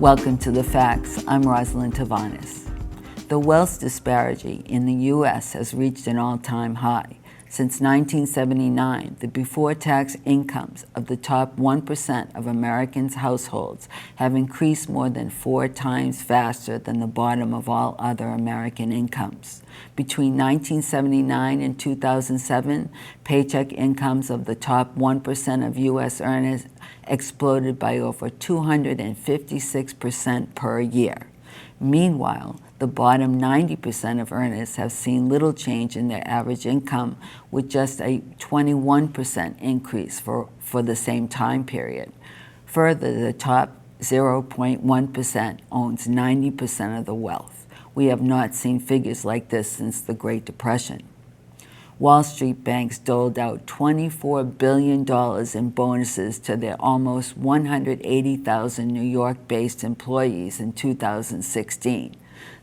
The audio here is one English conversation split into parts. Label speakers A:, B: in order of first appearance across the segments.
A: Welcome to The Facts. I'm Rosalyn Tavanis. The wealth disparity in the U.S. has reached an all-time high. Since 1979, the before-tax incomes of the top 1% of Americans' households have increased more than 4 times faster than the bottom of all other American incomes. Between 1979 and 2007, paycheck incomes of the top 1% of U.S. earners exploded by over 256% per year. Meanwhile, the bottom 90% of earners have seen little change in their average income, with just a 21% increase for the same time period. Further, the top 0.1% owns 90% of the wealth. We have not seen figures like this since the Great Depression. Wall Street banks doled out $24 billion in bonuses to their almost 180,000 New York-based employees in 2016.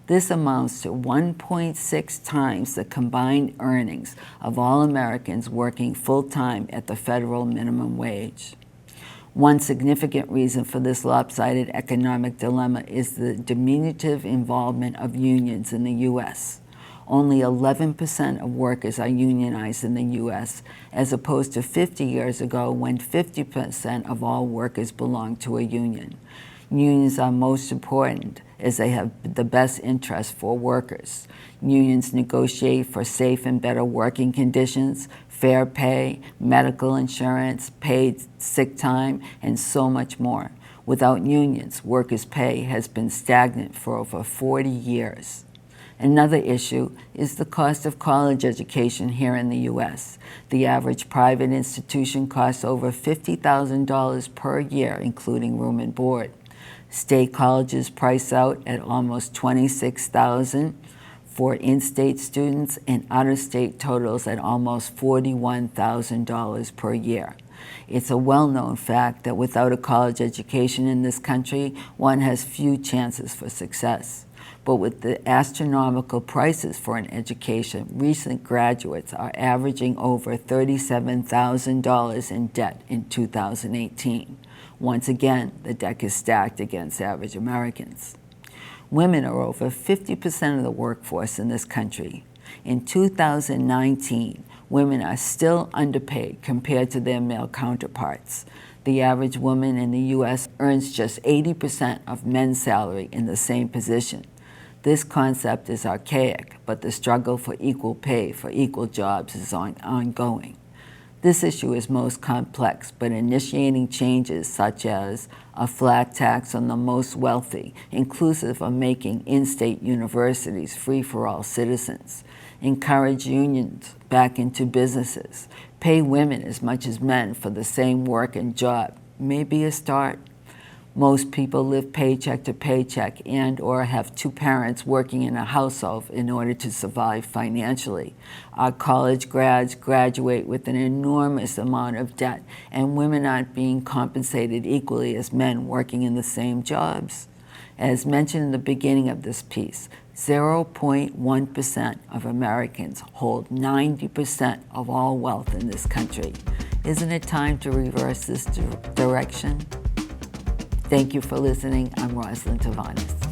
A: This amounts to 1.6 times the combined earnings of all Americans working full-time at the federal minimum wage. One significant reason for this lopsided economic dilemma is the diminutive involvement of unions in the U.S. Only 11% of workers are unionized in the U.S., as opposed to 50 years ago when 50% of all workers belonged to a union. Unions are most important as they have the best interest for workers. Unions negotiate for safe and better working conditions, fair pay, medical insurance, paid sick time, and so much more. Without unions, workers' pay has been stagnant for over 40 years. Another issue is the cost of college education here in the U.S. The average private institution costs over $50,000 per year, including room and board. State colleges price out at almost $26,000 for in-state students, and out-of-state totals at almost $41,000 per year. It's a well-known fact that without a college education in this country, one has few chances for success. But with the astronomical prices for an education, recent graduates are averaging over $37,000 in debt in 2018. Once again, the deck is stacked against average Americans. Women are over 50% of the workforce in this country. In 2019, women are still underpaid compared to their male counterparts. The average woman in the U.S. earns just 80% of men's salary in the same position. This concept is archaic, but the struggle for equal pay for equal jobs is ongoing. This issue is most complex, but initiating changes such as a flat tax on the most wealthy, inclusive of making in-state universities free for all citizens, encourage unions back into businesses, pay women as much as men for the same work and job may be a start. Most people live paycheck to paycheck and/or have 2 parents working in a household in order to survive financially. Our college grads graduate with an enormous amount of debt, and women aren't being compensated equally as men working in the same jobs. As mentioned in the beginning of this piece, 0.1% of Americans hold 90% of all wealth in this country. Isn't it time to reverse this direction? Thank you for listening. I'm Rosalyn Tavanis.